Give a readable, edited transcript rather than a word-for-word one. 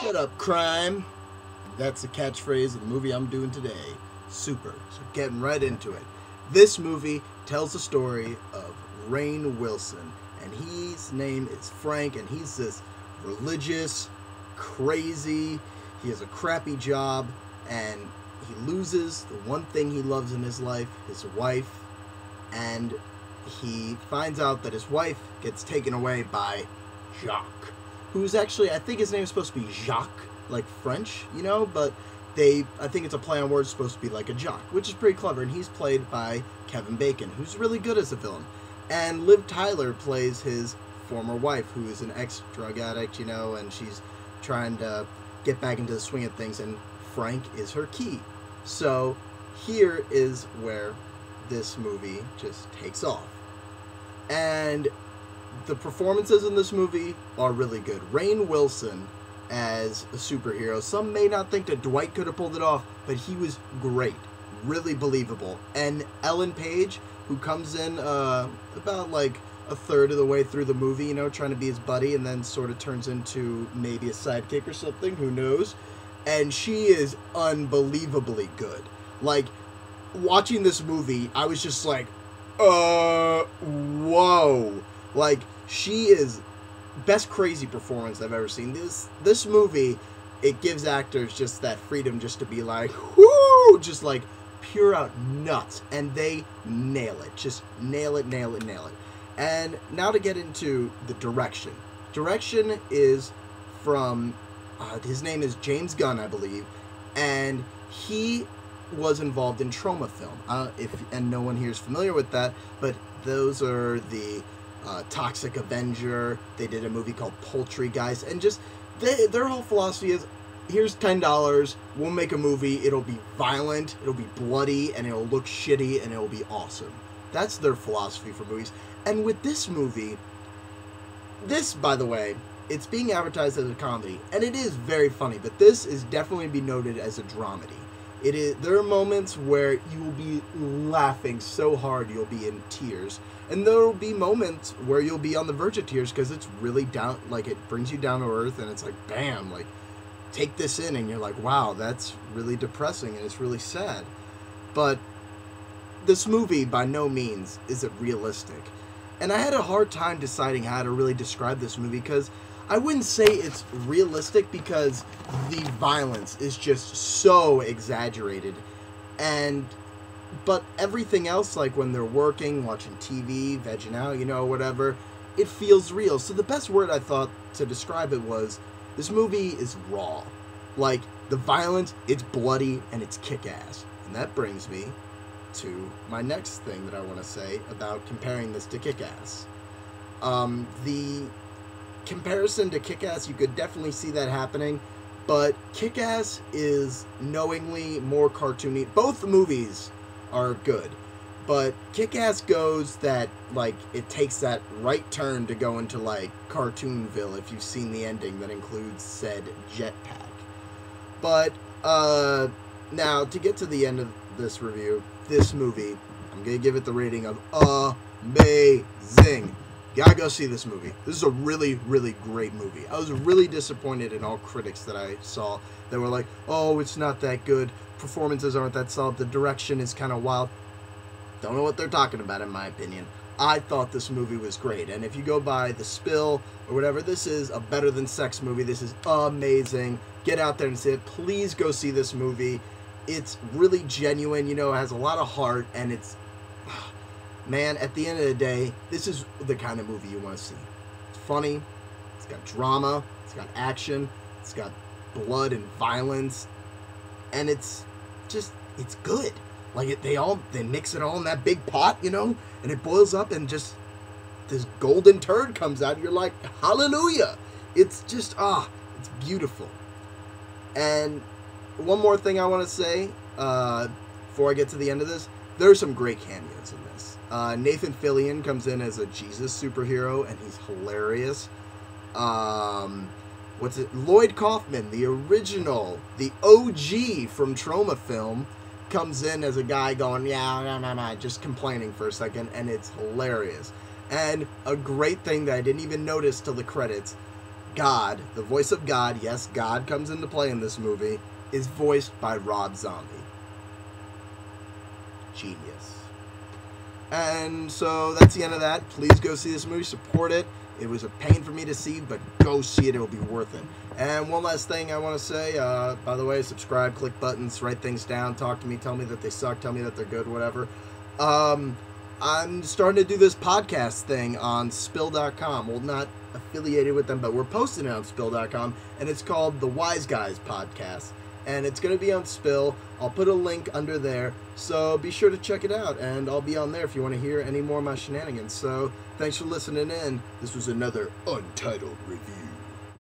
Shut up, crime. That's the catchphrase of the movie I'm doing today. Super. So getting right into it. This movie tells the story of Rainn Wilson, and his name is Frank, and he's this religious, crazy, he has a crappy job, and he loses the one thing he loves in his life, his wife, and he finds out that his wife gets taken away by Jacques, who's actually, I think his name is supposed to be Jacques, like French, you know, but I think it's a play on words, supposed to be like a jock, which is pretty clever, and he's played by Kevin Bacon, who's really good as a villain. And Liv Tyler plays his former wife, who is an ex-drug addict, you know, and she's trying to get back into the swing of things, and Frank is her key. So here is where this movie just takes off. And the performances in this movie are really good. Rainn Wilson as a superhero. Some may not think that Dwight could have pulled it off, but he was great. Really believable. And Ellen Page, who comes in about like a third of the way through the movie, you know, trying to be his buddy, and then sort of turns into maybe a sidekick or something, who knows. And she is unbelievably good. Like, watching this movie, I was just like, whoa. Like, she is best crazy performance I've ever seen. This movie, it gives actors just that freedom just to be like, whoo, just like pure out nuts, and they nail it. Just nail it, nail it, nail it. And now to get into the direction. Direction is from, his name is James Gunn, I believe, and he was involved in Trauma film. And no one here is familiar with that, but those are the Toxic Avenger. They did a movie called Poultry Guys, and just their whole philosophy is, here's $10, we'll make a movie, it'll be violent, it'll be bloody, and it'll look shitty, and it'll be awesome. That's their philosophy for movies. And with this movie, this, by the way, it's being advertised as a comedy, and it is very funny, but this is definitely to be noted as a dramedy. There are moments where you will be laughing so hard you'll be in tears. And there will be moments where you'll be on the verge of tears because it's really down, like, it brings you down to earth, and it's like, bam, like, take this in, and you're like, wow, that's really depressing, and it's really sad. But this movie, by no means, isn't realistic. And I had a hard time deciding how to really describe this movie, because I wouldn't say it's realistic, because the violence is just so exaggerated. But everything else, like when they're working, watching TV, vegging out, you know, whatever, it feels real. So the best word I thought to describe it was, this movie is raw. Like, the violence, it's bloody, and it's kick-ass. And that brings me to my next thing that I want to say about comparing this to Kick-Ass. The comparison to Kick-Ass, you could definitely see that happening, but Kick-Ass is knowingly more cartoony. Both movies are good, but Kick-Ass goes that, like, it takes that right turn to go into, like, Cartoonville, if you've seen the ending that includes said jetpack. But, now, to get to the end of this review, this movie, I'm gonna give it the rating of amazing. You gotta go see this movie. This is a really, really great movie. I was really disappointed in all critics that I saw that were like, oh, it's not that good, performances aren't that solid, the direction is kind of wild. Don't know what they're talking about, in my opinion. I thought this movie was great, and if you go by The Spill or whatever, this is a better than sex movie. This is amazing. Get out there and see it. Please go see this movie. It's really genuine, you know, it has a lot of heart, and it's, man, at the end of the day, this is the kind of movie you want to see. It's funny, it's got drama, it's got action, it's got blood and violence, and it's just, it's good. Like, they mix it all in that big pot, you know, and it boils up, and just this golden turd comes out, and you're like, hallelujah! It's just, it's beautiful. And one more thing I want to say, before I get to the end of this, there's some great cameos in this. Nathan Fillion comes in as a Jesus superhero, and he's hilarious. Lloyd Kaufman, the original, the OG from Trauma film, comes in as a guy going, yeah, just complaining for a second, and it's hilarious. And a great thing that I didn't even notice till the credits, God, the voice of God, yes, God comes into play in this movie, is voiced by Rob Zombie. Genius. And so that's the end of that. Please go see this movie, support it. It was a pain for me to see, but go see it. It'll be worth it. And one last thing I want to say, by the way, subscribe, click buttons, write things down, talk to me, tell me that they suck, tell me that they're good, whatever. I'm starting to do this podcast thing on Spill.com. Well, not affiliated with them, but we're posting it on Spill.com, and it's called The Wise Guys Podcast. And it's going to be on Spill. I'll put a link under there, so be sure to check it out, and I'll be on there if you want to hear any more of my shenanigans. So, thanks for listening in. This was another Untitled review.